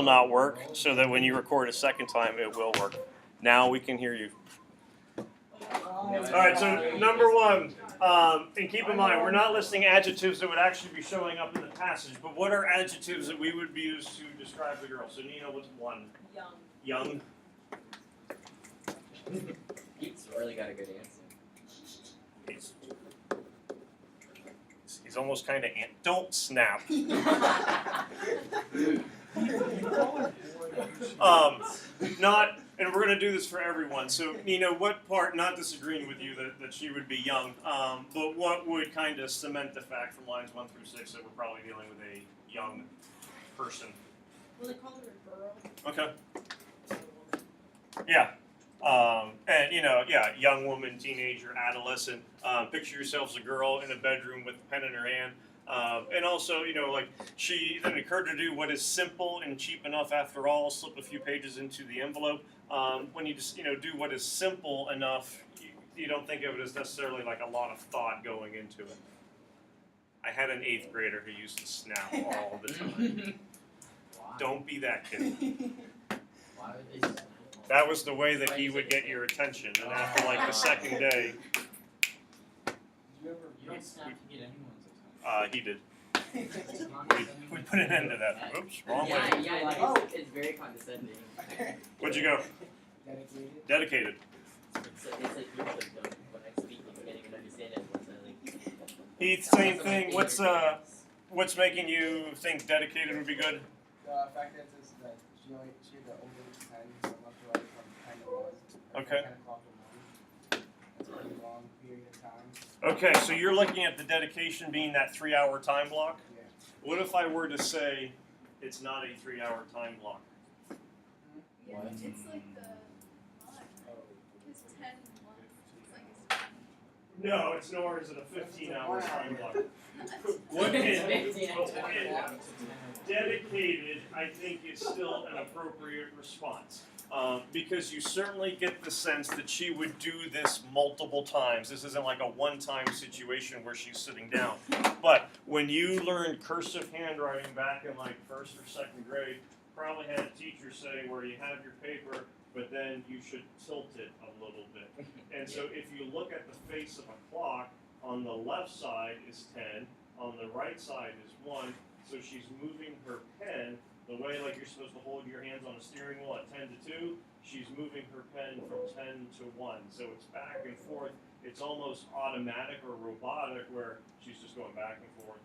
will not work, so that when you record a second time, it will work. Now we can hear you. All right, so number one, and keep in mind, we're not listing adjectives that would actually be showing up in the passage, but what are adjectives that we would use to describe the girl? So Nina, what's one? Young. Young. He's really got a good answer. He's almost kind of don't snap. Not, and we're going to do this for everyone. So, Nina, what part, not disagreeing with you that she would be young, but what would kind of cement the fact from lines 1 through 6 that we're probably dealing with a young person? Well, they called her a girl. Okay. Yeah. And, yeah, young woman, teenager, adolescent. Picture yourself as a girl in a bedroom with a pen in her hand. And also, she then occurred to do what is simple and cheap enough after all, slip a few pages into the envelope. When you just, do what is simple enough, you don't think of it as necessarily like a lot of thought going into it. I had an 8th grader who used to snap all the time. Don't be that kid. Why would they snap? That was the way that he would get your attention, and after like the second day, You don't snap to get anyone's attention. he did. We put an end to that. Oops, wrong way. Yeah, it's very condescending. What'd you go? Dedicated. Dedicated. It's like you like don't, when I speak, you can't even understand it. Heath, same thing. What's making you think dedicated would be good? The fact that is that she had the older 10, so left to right from 10 to 1. Okay. 10 o'clock in the morning. That's a pretty long period of time. Okay, so you're looking at the dedication being that 3-hour time block? Yeah. What if I were to say it's not a 3-hour time block? Yeah, What? it's like the it's 10 months. It's like it's 10. No, it's nor is it a 15-hour time block. What It's is 15 hours. dedicated, I think, is still an appropriate response. Because you certainly get the sense that she would do this multiple times. This isn't like a one-time situation where she's sitting down. But when you learned cursive handwriting back in like 1st or 2nd grade, probably had a teacher say where you have your paper, but then you should tilt it a little bit. And so if you look at the face of a clock, on the left side is 10, on the right side is 1, so she's moving her pen the way like you're supposed to hold your hands on a steering wheel at 10 to 2, she's moving her pen from 10 to 1. So it's back and forth. It's almost automatic or robotic where she's just going back and forth,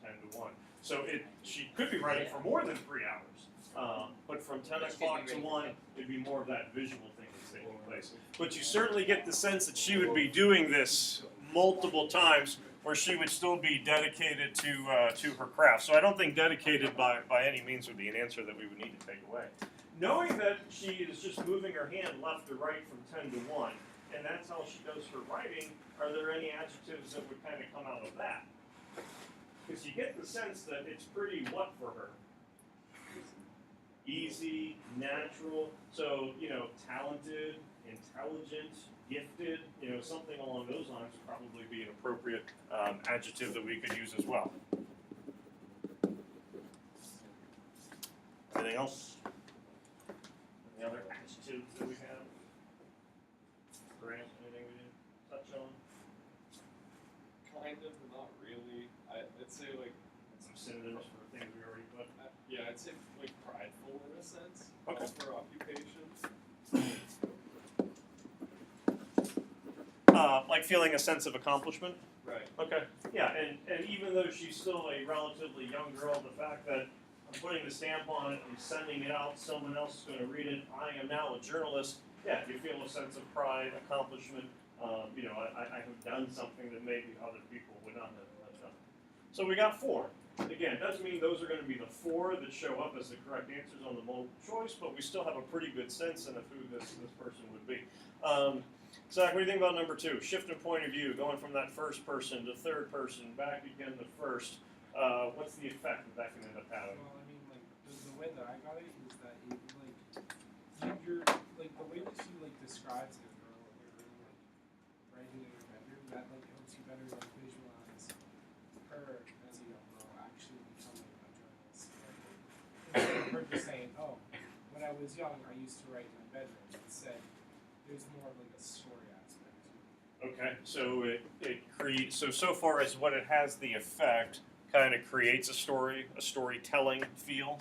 10 to 1. So she could be writing for more than 3 hours. But from 10 o'clock to 1, it'd be more of that visual thing that's taking place. But you certainly get the sense that she would be doing this multiple times where she would still be dedicated to her craft. So I don't think dedicated by any means would be an answer that we would need to take away. Knowing that she is just moving her hand left to right from 10 to 1, and that's how she does her writing, are there any adjectives that would kind of come out of that? Because you get the sense that it's pretty what for her? Easy, natural, so, talented, intelligent, gifted, something along those lines would probably be an appropriate adjective that we could use as well. Anything else? Any other adjectives that we have? Grant, anything we didn't touch on? Kind of, but not really. I'd say like Some synonyms for things we already put. yeah, I'd say like prideful in a sense. Okay. For occupation. Like feeling a sense of accomplishment? Right. Okay. Yeah, and even though she's still a relatively young girl, the fact that I'm putting the stamp on it, I'm sending it out, someone else is going to read it, I am now a journalist, yeah, you feel a sense of pride, accomplishment, I have done something that maybe other people would not have done. So we got 4. Again, it doesn't mean those are going to be the 4 that show up as the correct answers on the multiple choice, but we still have a pretty good sense of who this person would be. Zach, what do you think about number 2? Shift in point of view, going from that first person to third person, back again to first. What's the effect that can end up having? Well, I mean, like, the way that I got it is that it, you're like, the way that she, like, describes the girl, writing in her bedroom, that, like, helps you better, like, visualize her as a young girl actually becoming a journalist. Like, instead of her just saying, I was young, I used to write in my bedroom. It said there's more of like a story aspect to it. Okay, so it creates, so far as what it has the effect, kind of creates a story, a storytelling feel.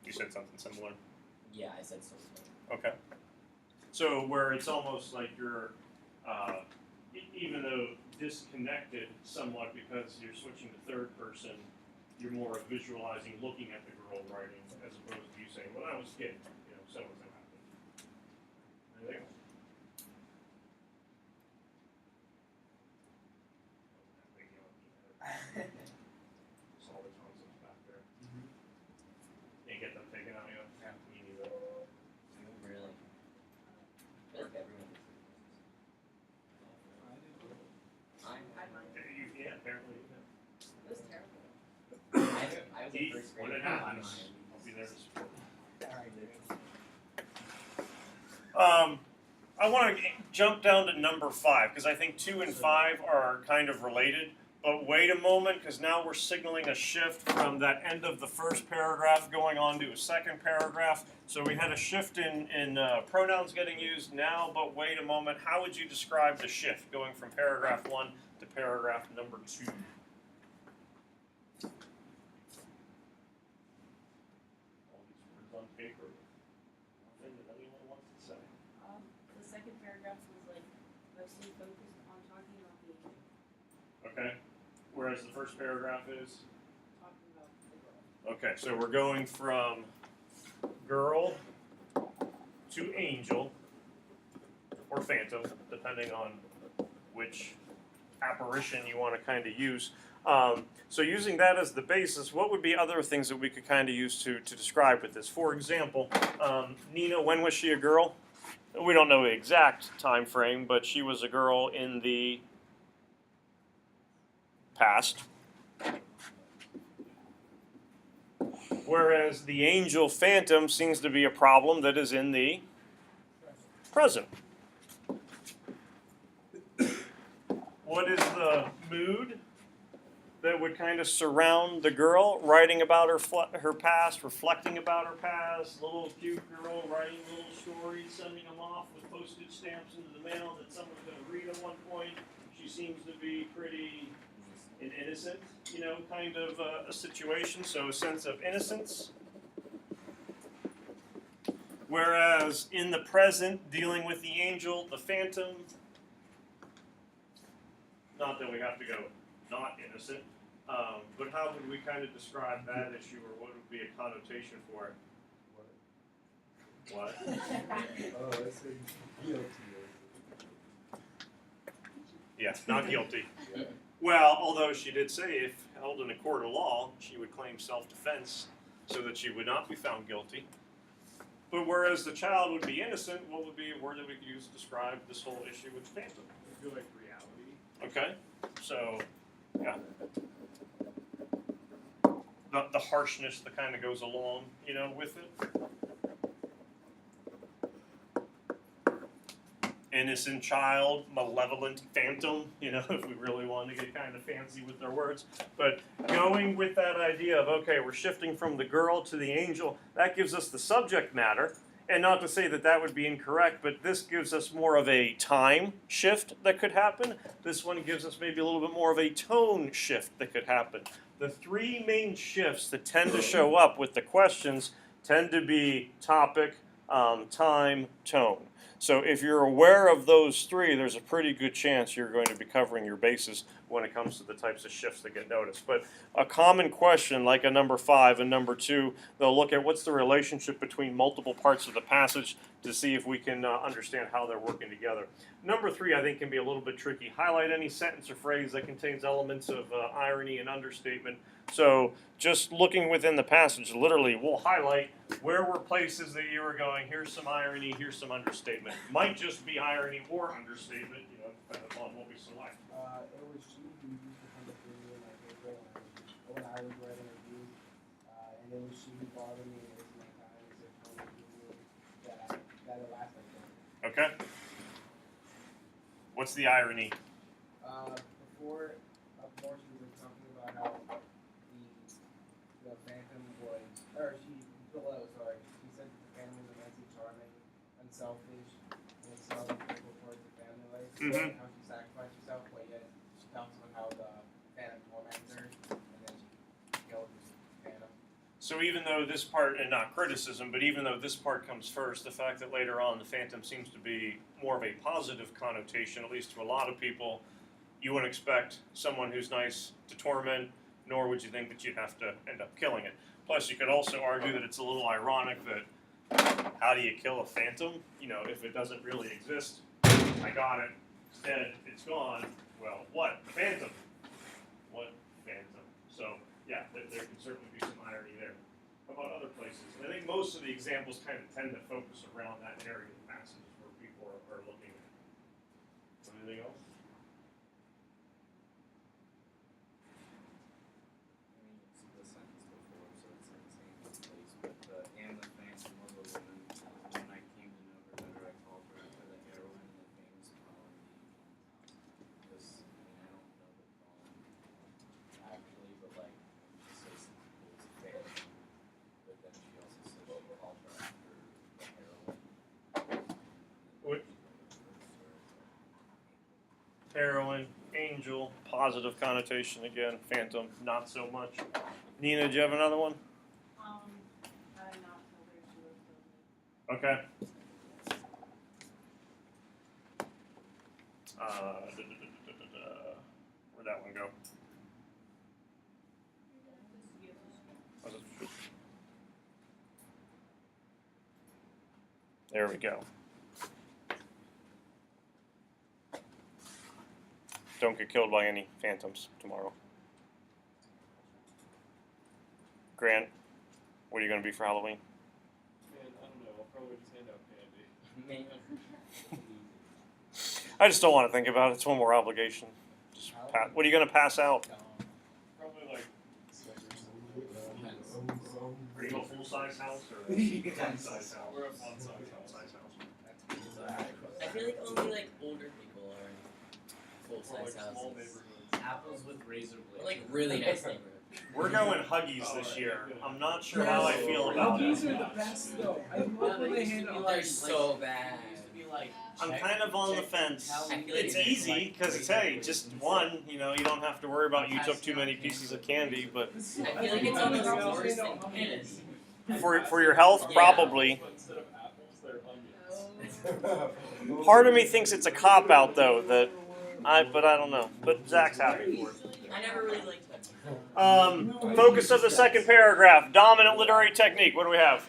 You said something similar. Yeah, I said something. Okay. So where it's almost like you're, even though disconnected somewhat because you're switching to third person, you're more visualizing, looking at the girl writing, as opposed to you saying, "When I was a kid, so was that happened." Anything else? Saw the tonsils back there. You get them taken out, you know? Yeah. Me neither. Really? I feel like everyone gets it. I had mine. Yeah, apparently. It was terrible. I was in first grade. When it I got happens, mine. I'll be there to support. Alright, I want to jump down to number 5 because I think 2 and 5 are kind of related. But wait a moment, because now we're signaling a shift from that end of the first paragraph going on to a second paragraph. So we had a shift in pronouns getting used now, but wait a moment. How would you describe the shift going from paragraph 1 to paragraph number 2? All these words on paper. Nothing that anyone wants to say. The second paragraph was like mostly focused on talking about the angel, Okay. Whereas the first paragraph is? talking about the girl. Okay, so we're going from girl to angel, or phantom, depending on which apparition you want to kind of use. So using that as the basis, what would be other things that we could kind of use to describe with this? For example, Nina, when was she a girl? We don't know the exact time frame, but she was a girl in the past. Whereas the angel phantom seems to be a problem that is in the present. What is the mood that would kind of surround the girl, writing about her past, reflecting about her past, little cute girl writing little stories, sending them off with postage stamps into the mail that someone's going to read at one point. She seems to be pretty innocent, kind of a situation, so a sense of innocence. Whereas in the present, dealing with the angel, the phantom, not that we have to go not innocent, but how would we kind of describe that issue, or what would be a connotation for it? What? Oh, that's guilty. Yeah, not guilty. Well, although she did say if held in a court of law, she would claim self-defense so that she would not be found guilty. But whereas the child would be innocent, what would be a word that we could use to describe this whole issue with phantom? I feel like reality. Okay, so, yeah. The harshness that kind of goes along, with it. Innocent child, malevolent phantom, if we really want to get kind of fancy with our words. But going with that idea of, okay, we're shifting from the girl to the angel, that gives us the subject matter. And not to say that that would be incorrect, but this gives us more of a time shift that could happen. This one gives us maybe a little bit more of a tone shift that could happen. The three main shifts that tend to show up with the questions tend to be topic, time, tone. So if you're aware of those three, there's a pretty good chance you're going to be covering your bases when it comes to the types of shifts that get noticed. But a common question like a number 5 and number 2, they'll look at what's the relationship between multiple parts of the passage to see if we can understand how they're working together. Number 3, I think, can be a little bit tricky. Highlight any sentence or phrase that contains elements of irony and understatement. So just looking within the passage, literally, we'll highlight where were places that you were going. Here's some irony, here's some understatement. Might just be irony or understatement, depending upon what we select. It was she who used to come up to me in my favorite when I was writing a review, and it was she who bothered me and wasted my time as if I was doing that it lasts like that. Okay. What's the irony? Before, up north, we were talking about how the Phantom was, or below, sorry. He said that the Phantom was immensely charming, unselfish, and it's so critical towards the family life. Mhm. How she sacrificed herself, but yet she talks about how the Phantom torments her, and then she killed the Phantom. So even though this part, and not criticism, but even though this part comes first, the fact that later on the Phantom seems to be more of a positive connotation, at least to a lot of people, you wouldn't expect someone who's nice to torment, nor would you think that you'd have to end up killing it. Plus, you could also argue that it's a little ironic that how do you kill a Phantom? You know, if it doesn't really exist, I got it, it's dead, it's gone. Well, what? Phantom. What Phantom? So, yeah, there can certainly be some irony there. How about other places? And I think most of the examples kind of tend to focus around that area of passages where people are looking at. Anything else? I mean, it's the sentence before, so it's in the same place. But the and the Phantom was a woman. When I came to know her better, I called her after the heroine in the famous poem. Because I mean, I don't know the poem actually, but like she says it was fair. But then she also says she called her after the heroine. What? Heroine, angel, positive connotation again. Phantom, not so much. Nina, do you have another one? I not killed her, she would have killed me. Okay. Where'd that one go? Was it- There we go. Don't get killed by any phantoms tomorrow. Grant, what are you going to be for Halloween? Man, I don't know. I'll probably just hand out candy. Man. I just don't want to think about it. It's one more obligation. Just what are you going to pass out? Probably like Snickers or something. Are you a full-size house or One-size house. We're a fun-size house. I feel like only like older people are in Or full-size like small houses. neighborhoods. Apples with razor blades. Or like really nice neighborhoods. We're going Huggies this year. I'm not sure how I feel about Huggies it. are the best though. I love Yeah, when they they used to hand be out. like- They're so bad. It used to be like. I'm check- kind of on the check fence. how I feel many like It's easy because it's hey, just one. You know, you don't have to worry about you took too many pieces of candy. But I feel like it's almost worse than candy. for your health, Yeah. probably. But instead of apples, they're onions. Part of me thinks it's a cop out though. But I don't know. But Zach's happy for it. I never really liked them. Focus of the second paragraph. Dominant literary technique. What do we have?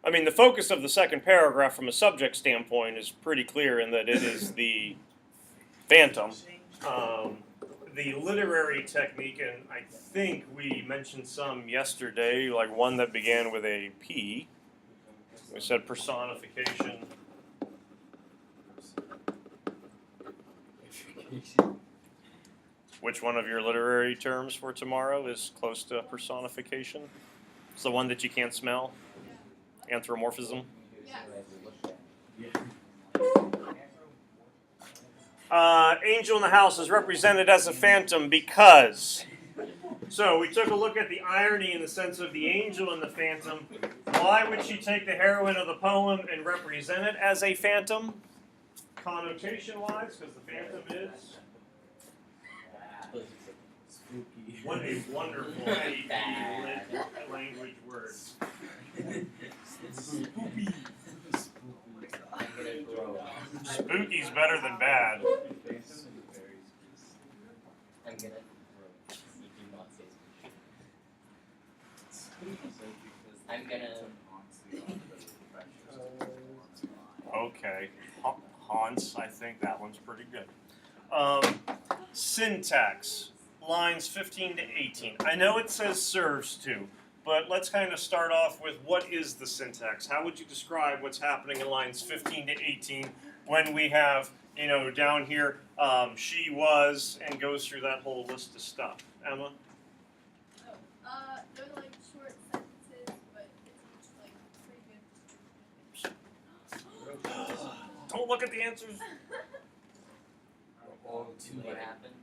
I mean, the focus of the second paragraph from a subject standpoint is pretty clear in that it is the Phantom. The literary technique, and I think we mentioned some yesterday, like one that began with a P. We said personification. Which one of your literary terms for tomorrow is close to personification? It's the one that you can't smell. Anthropomorphism. Angel in the house is represented as a phantom because. So we took a look at the irony in the sense of the angel and the phantom. Why would she take the heroine of the poem and represent it as a phantom? Connotation-wise, because the phantom is. Spooky. What a wonderful Bad. language word. I'm gonna grow up. Spooky's better than bad. I'm gonna grow up. You do not say spooky. I'm gonna. Okay. Haunts, I think that one's pretty good. Syntax, lines 15 to 18. I know it says serves to, but let's kind of start off with what is the syntax? How would you describe what's happening in lines 15 to 18 when we have, you know, down here, she was, and goes through that whole list of stuff? Emma? They're like short sentences, but it's like pretty good. Don't look at the answers. All To what happened?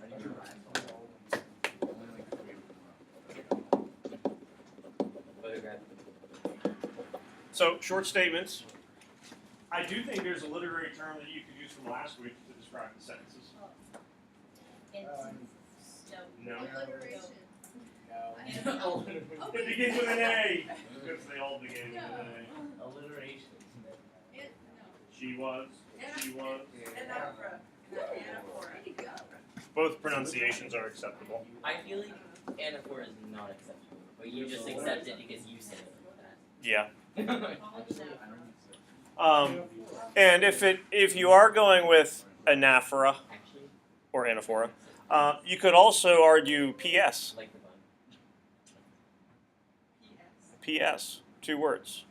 I didn't realize only like 3 of them were Photograph. So, short statements. I do think there's a literary term that you could use from last week to describe the sentences. No. Alliteration. No. It begins with an A. Because they all begin with an A. alliteration. It, She was. She was. Anaphora. Anaphora. There you go. Both pronunciations are acceptable. I feel like anaphora is not acceptable, but you just accept it because you said Yeah. it. Actually, I don't And if you are going with anaphora Actually, or anaphora, you could also argue PS. like the bun. PS. 2 words.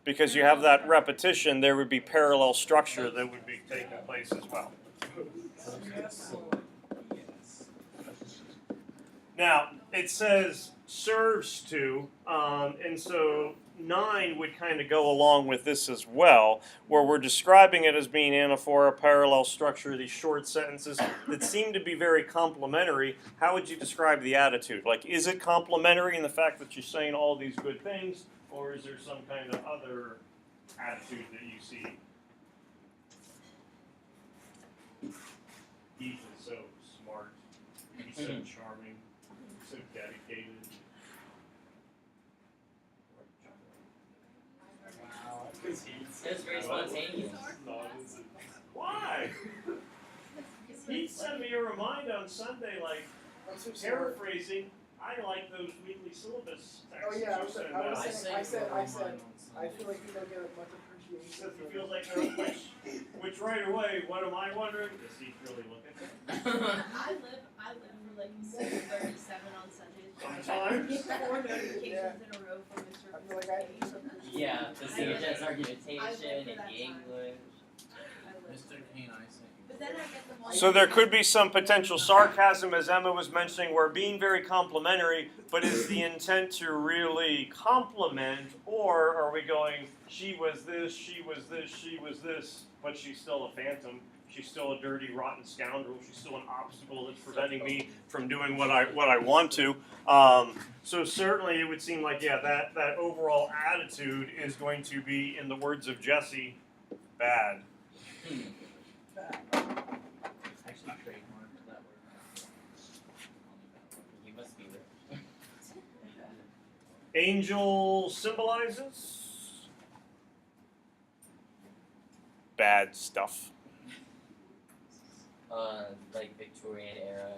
Because you have that repetition, there would be parallel structure that would be taking place as well. Yes. Now, it says serves to, and so 9 would kind of go along with this as well, where we're describing it as being anaphora, parallel structure, these short sentences that seem to be very complementary. How would you describe the attitude? Like, is it complementary in the fact that you're saying all these good things, or is there some kind of other attitude that you see? He's so smart, he's so charming, so dedicated. Wow. It was very spontaneous. Why? He sent me a reminder on Sunday, like, I'm so sorry. paraphrasing, I like those weekly syllabus texts. Oh, yeah, you send I was out. saying- I said- I feel like you don't get much appreciation. Except he feels like, which right away, what am I wondering? Is he really looking? I live for like 7:37 on Sundays. Sometimes. 4 notifications Yeah. in a row from Mr. I feel like I Yeah, the CHS argumentation I live for and that the time. English. Mr. Kane, I sent you. But then I get the one. So there could be some potential sarcasm, as Emma was mentioning, where being very complimentary, but is the intent to really compliment, or are we going, she was this, she was this, she was this, but she's still a phantom, she's still a dirty, rotten scoundrel, she's still an obstacle that's preventing me from doing what I want to. So certainly it would seem like, yeah, that overall attitude is going to be, in the words of Jesse, bad. Actually trademarked that word. You must be rich. Angel symbolizes bad stuff. Like Victorian era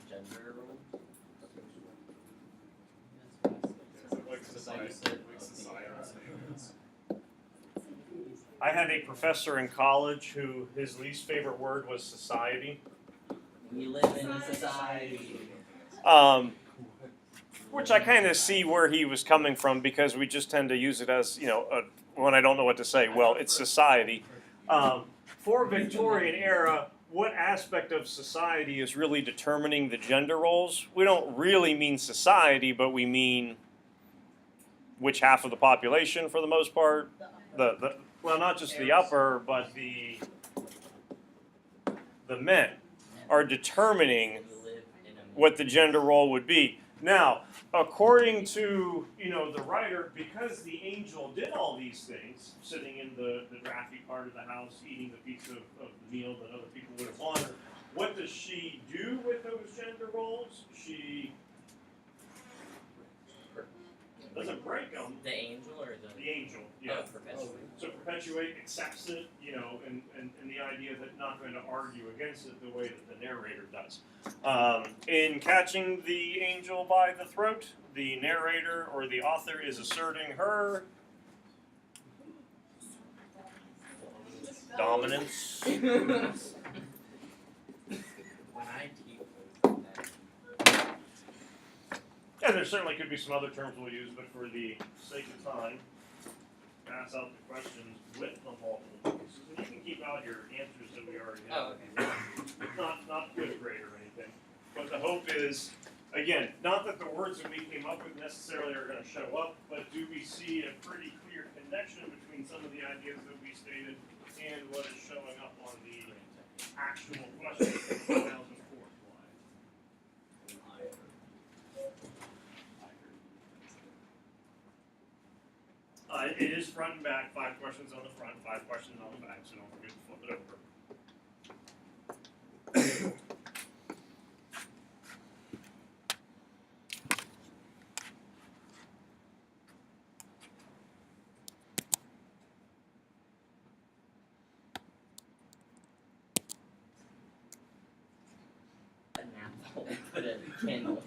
gender role. Like society. Like society. I had a professor in college who his least favorite word was society. We live in a society. Which I kind of see where he was coming from, because we just tend to use it as, when I don't know what to say, well, it's society. For Victorian era, what aspect of society is really determining the gender roles? We don't really mean society, but we mean which half of the population for the most part? Well, not just the upper, but the men are determining We live in a what the gender role would be. Now, according to the writer, because the angel did all these things, sitting in the drafty part of the house, eating the piece of the meal that other people would have wanted, what does she do with those gender roles? She doesn't break them. The angel or The angel, yeah. Oh, perpetuate. So perpetuate, accepts it, and the idea that not going to argue against it the way that the narrator does. In catching the angel by the throat, the narrator or the author is asserting her dominance. When I teach that, And there certainly could be some other terms we'll use, but for the sake of time, pass out the questions with the multiple choices. And you can keep out your answers that we already have. Oh, okay. Not fifth grade or anything. But the hope is, again, not that the words that we came up with necessarily are going to show up, but do we see a pretty clear connection connection between some of the ideas that we stated and what is showing up on the actual question from 2004 slide. It is front and back, 5 questions on the front, 5 questions on the back, so don't forget to flip it over. An apple. Put a candle.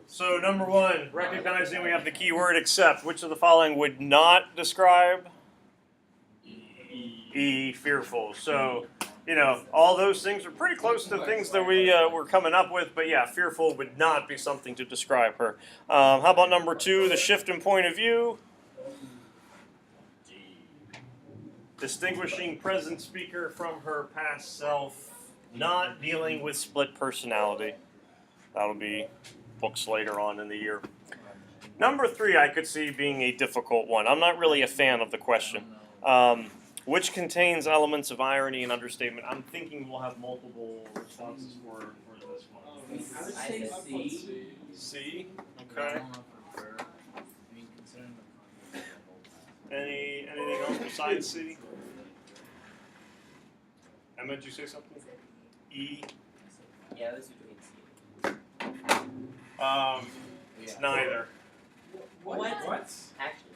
So number 1, recognizing we have the keyword except, which of the following would not describe E, fearful. So, you know, all those things are pretty close to things that we were coming up with, but yeah, fearful would not be something to describe her. How about number 2, the shift in point of view? Distinguishing present speaker from her past self, not dealing with split personality. That'll be books later on in the year. Number 3 I could see being a difficult one. I'm not really a fan of the question. Which contains elements of irony and understatement. I'm thinking we'll have multiple responses for this one. I would say C. C? I Okay. don't know for sure. I mean, considering the context of the whole Anything else besides C? Emma, did you say something? E? Yeah, that's between C. It's neither. What? What? Actually.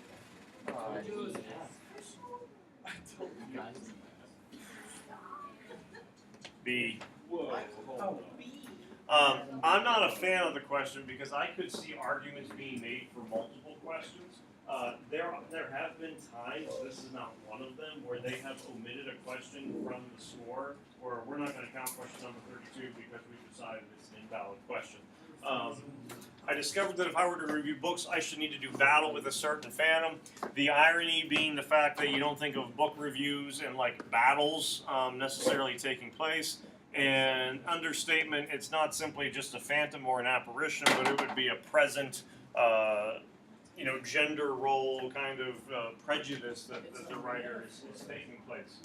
B. Whoa. Oh. I'm not a fan of the question because I could see arguments being made for multiple questions. There have been times, this is not one of them, where they have omitted a question from the score, or we're not going to count question number 32 because we decided it's an invalid question. I discovered that if I were to review books, I should need to do battle with a certain fandom. The irony being the fact that you don't think of book reviews and like battles necessarily taking place. And understatement, it's not simply just a phantom or an apparition, but it would be a present, gender role kind of prejudice that the writer is taking place.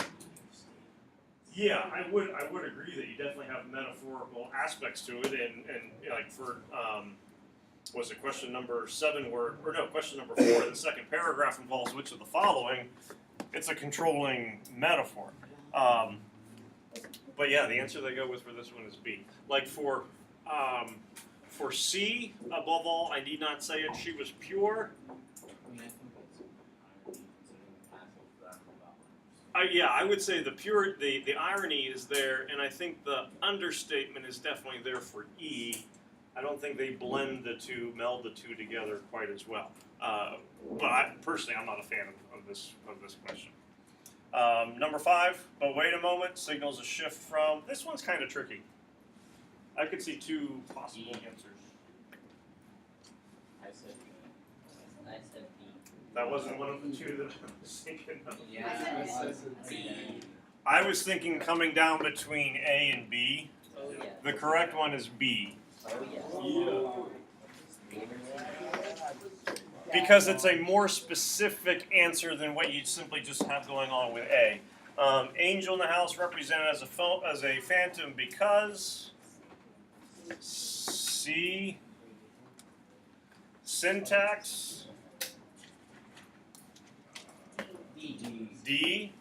Yeah, I would agree that you definitely have metaphorical aspects to it, and like for was it question number 7 question number 4, the second paragraph involves which of the following? It's a controlling metaphor. But yeah, the answer they go with for this one is B. Like for C, above all, I need not say it, she was pure. I mean, I think that's irony considering the past of that about Yeah, I would say the irony is there, and I think the understatement is definitely there for E. I don't think they blend the two, meld the two together quite as well. But personally, I'm not a fan of this question. Number 5, but wait a moment, signals a shift from. This one's kind of tricky. I could see 2 possible answers. I said B. That wasn't one of the 2 that I was thinking of. yeah. I was thinking coming down between A and B. Oh yeah. The correct one is B. Oh yeah. Because it's a more specific answer than what you simply just have going on with A. Angel in the house represented as a phantom because C. Syntax. D.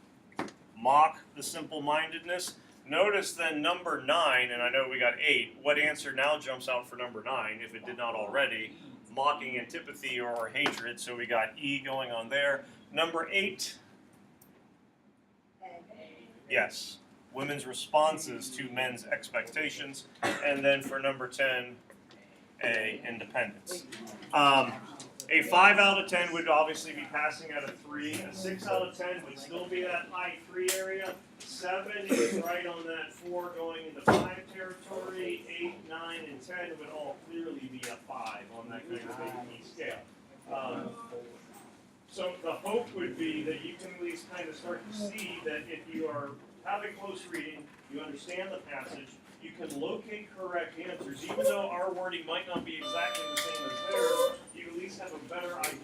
Mock the simple-mindedness. Notice then number 9, and I know we got 8. What answer now jumps out for number 9, if it did not already? Mocking antipathy or hatred, so we got E going on there. Number 8. Yes. Women's responses to men's expectations. And then for number 10, A, independence. A 5 out of 10 would obviously be passing out of 3. A 6 out of 10 would still be that high 3 area. 7 is right on that 4 going into 5 territory. 8, 9, and 10 would all clearly be a 5 on that kind of AE scale. So the hope would be that you can at least kind of start to see that if you are having close reading, you understand the passage, you can locate correct answers, even though our wording might not be exactly the same as theirs, you at least have a better idea